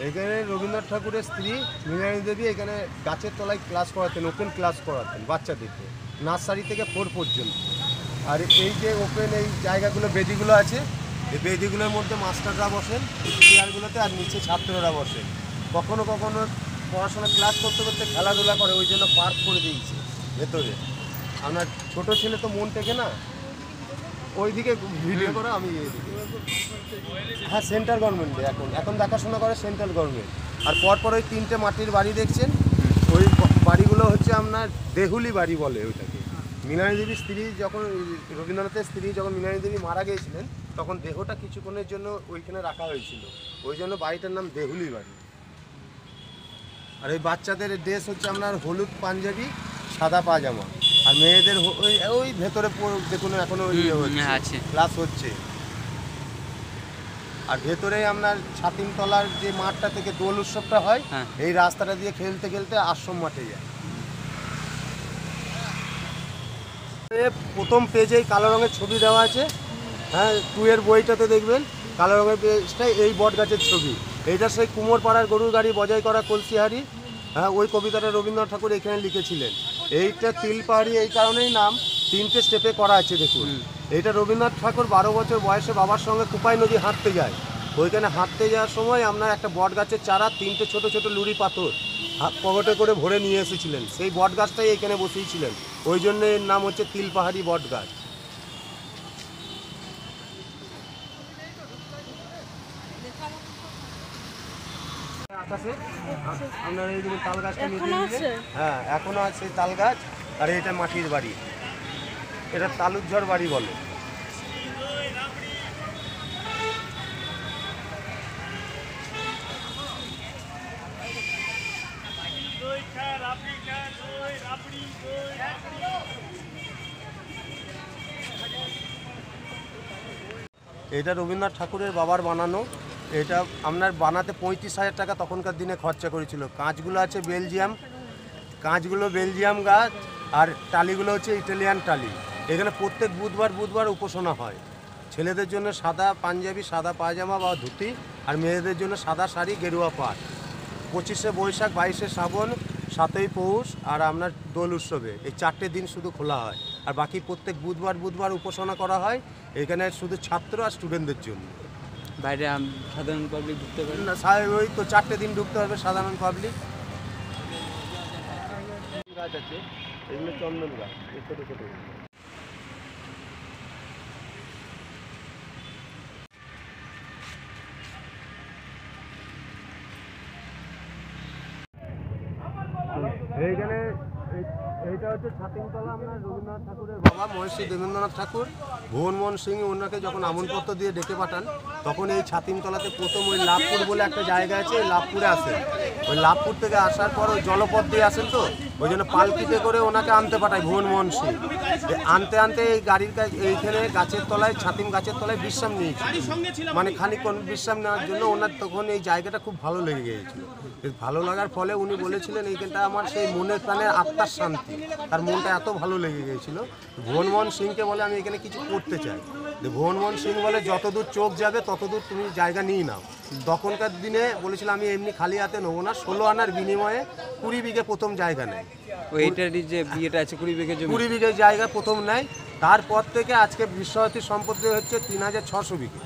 এখানে রবীন্দ্রনাথ ঠাকুরের স্ত্রী মৃণালিনী দেবী এখানে গাছের তলায় ক্লাস করাতেন, ওপেন ক্লাস করাতেন বাচ্চাদেরকে, নার্সারি থেকে 4 পর্যন্ত। আর এই যে ওপেন এই জায়গাগুলো, বেদিগুলো আছে, এই বেদিগুলোর মধ্যে মাস্টাররা বসেন চেয়ারগুলোতে, আর নিচে ছাত্ররা বসেন। কখনো কখনো পড়াশোনা ক্লাস করতে করতে খেলাধুলা করে, ওই জন্য পার্ক করে দিয়েছে ভেতরে। আপনার ছোটো ছেলে তো মন থেকে না, ওইদিকে ভিডিও করে, আমি এইদিকে। হ্যাঁ, সেন্ট্রাল গভর্নমেন্টে এখন দেখাশোনা করে সেন্ট্রাল গভর্নমেন্ট। আর পরপর ওই 3টে মাটির বাড়ি দেখছেন, ওই বাড়িগুলো হচ্ছে আপনার দেহুলি বাড়ি বলে ওইটাকে। মৃণালিনী দেবীর স্ত্রী যখন, রবীন্দ্রনাথের স্ত্রী যখন মৃণালিনী দেবী মারা গিয়েছিলেন, তখন দেহটা কিছুক্ষণের জন্য ওইখানে রাখা হয়েছিল, ওই জন্য বাড়িটার নাম দেহুলি বাড়ি। আর ওই বাচ্চাদের ড্রেস হচ্ছে আপনার হলুদ পাঞ্জাবি, সাদা পাজামা। আর মেয়েদের ওই ভেতরে দেখুন এখনো ক্লাস হচ্ছে। আর ভেতরে আপনার ছাতিমতলার যে মাঠটা থেকে দোল উৎসবটা হয়, এই রাস্তাটা দিয়ে খেলতে খেলতে আশ্রম মাঠে যায়। প্রথম পেজেই কালো রঙের ছবি দেওয়া আছে, হ্যাঁ 2 এর বইটাতে দেখবেন কালো রঙের পেজটাই এই বট গাছের ছবি। এইটা সেই কুমোরপাড়ার গরুর গাড়ি বজায় করা কলসিহারি, হ্যাঁ ওই কবিতাটা রবীন্দ্রনাথ ঠাকুর এখানে লিখেছিলেন। এইটা তিলপাহাড়ি এই কারণেই নাম, 3টে স্টেপে করা আছে দেখুন। এইটা রবীন্দ্রনাথ ঠাকুর 12 বছর বয়সে বাবার সঙ্গে কুপাই নদী হাঁটতে যায়, ওইখানে হাঁটতে যাওয়ার সময় আপনার একটা বট গাছের চারা 3টে ছোট ছোট লুড়ি পাথর পকেটে করে ভরে নিয়ে এসেছিলেন, সেই বট গাছটাই এখানে বসিয়েছিলেন, ওই জন্য এর নাম হচ্ছে তিলপাহাড়ি বট গাছ। আপনার এই তাল গাছটা হ্যাঁ এখনো আছে তাল গাছ। আর এটা মাটির বাড়ি, এটা তালুকঝড় বাড়ি বলে। এটা রবীন্দ্রনাথ ঠাকুরের বাবার বানানো, এটা আপনার বানাতে 35,000 টাকা তখনকার দিনে খরচা করেছিল। কাঁচগুলো আছে বেলজিয়াম গাছ, আর টালিগুলো হচ্ছে ইটালিয়ান টালি। এখানে প্রত্যেক বুধবার উপাসনা হয়। ছেলেদের জন্য সাদা পাঞ্জাবি, সাদা পায়জামা বা ধুতি, আর মেয়েদের জন্য সাদা শাড়ি, গেরুয়া পাট। 25শে বৈশাখ, 22শে শ্রাবণ, 7ই পৌষ আর আপনার দোল উৎসবে এই 4টে দিন শুধু খোলা হয়। আর বাকি প্রত্যেক বুধবার উপাসনা করা হয়। এখানে শুধু ছাত্র আর স্টুডেন্টদের জন্য, বাইরে সাধারণ পাবলিক ঢুকতে পারে না। ওই তো 4টে দিন ঢুকতে হবে সাধারণ পাবলিক। গাছ আছে, এগুলো চন্দন গাছ, ছোট ছোট। এইখানে এইটা হচ্ছে ছাতিমতলা। আপনার রবীন্দ্রনাথ ঠাকুরের বাবা মহর্ষি দেবেন্দ্রনাথ ঠাকুর ভুবনমোহন সিং ওনাকে যখন আমন্ত্রণ দিয়ে ডেকে পাঠান, তখন এই ছাতিমতলাতে প্রথম ওই লাভপুর বলে একটা জায়গা আছে, এই লাভপুরে আসেন। ওই লাভপুর থেকে আসার পর ওই জলপথ দিয়ে আসেন, তো ওই জন্য পালকিতে করে ওনাকে আনতে পাঠায় ভুবনমোহন সিং। আনতে এই গাড়ির এইখানে গাছের তলায়, ছাতিম গাছের তলায় বিশ্রাম নিয়েছিল, মানে খানিকক্ষণ বিশ্রাম নেওয়ার জন্য। ওনার তখন এই জায়গাটা খুব ভালো লেগে গিয়েছিল। ভালো লাগার ফলে উনি বলেছিলেন এইখানটা আমার সেই মনের প্রাণের আত্মার শান্তি। তার মনটা এত ভালো লেগে গিয়েছিল, ভুবনমোহন সিংকে বলে আমি এখানে কিছু করতে চাই। ভুবনমোহন সিং বলে যতদূর চোখ যাবে ততদূর তুমি জায়গা নিয়ে নাও। তখনকার দিনে বলেছিল আমি এমনি খালি হাতে নেবো না, 16 আনার বিনিময়ে 20 বিঘে প্রথম জায়গা নেয়। ওইটারই যে বিয়েটা আছে 20 বিঘে জমি, 20 বিঘে জায়গা প্রথম নেয়। তারপর থেকে আজকে বিশ্বভারতী সম্পত্তি হচ্ছে 3600 বিঘে।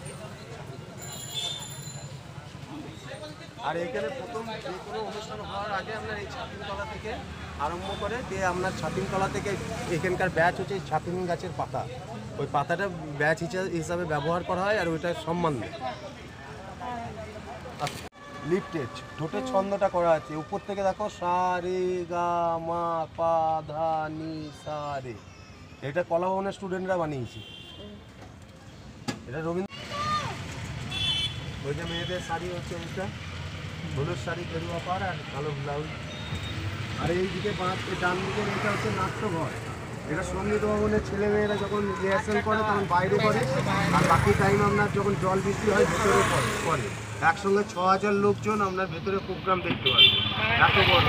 আর এখানে প্রথম যে কোনো অনুষ্ঠান হওয়ার আগে আপনার এই ছাতিমতলা থেকে আরম্ভ করে দিয়ে আপনার ছাতিমতলা থেকে এখানকার ব্যাচ হচ্ছে ছাতিম গাছের পাতা, ওই পাতাটা ব্যাচ হিসাবে ব্যবহার করা হয়, আর ওইটার সম্মান দেয়। লিফটেড ঠোঁটের ছন্দটা করা আছে, উপর থেকে দেখো সা রে গা মা পা ধা নি সা রে। এটা কলা ভবনের স্টুডেন্টরা বানিয়েছে। এটা রবীন্দ্র, ওই যে মেয়েদের শাড়ি হচ্ছে ওইটা হলুদ শাড়ি, গেরুয়া পাড় আর কালো ব্লাউজ। আর এইদিকে ডান দিকে এটা হচ্ছে নাট্যঘর। এটা সঙ্গীত ভবনের ছেলেমেয়েরা যখন রিহার্সাল করে তখন বাইরে করে, আর বাকি টাইম আপনার যখন জল বৃষ্টি হয় ভেতরে করে। একসঙ্গে 6000 লোকজন আপনার ভেতরে প্রোগ্রাম দেখতে পারবে, এত বড়।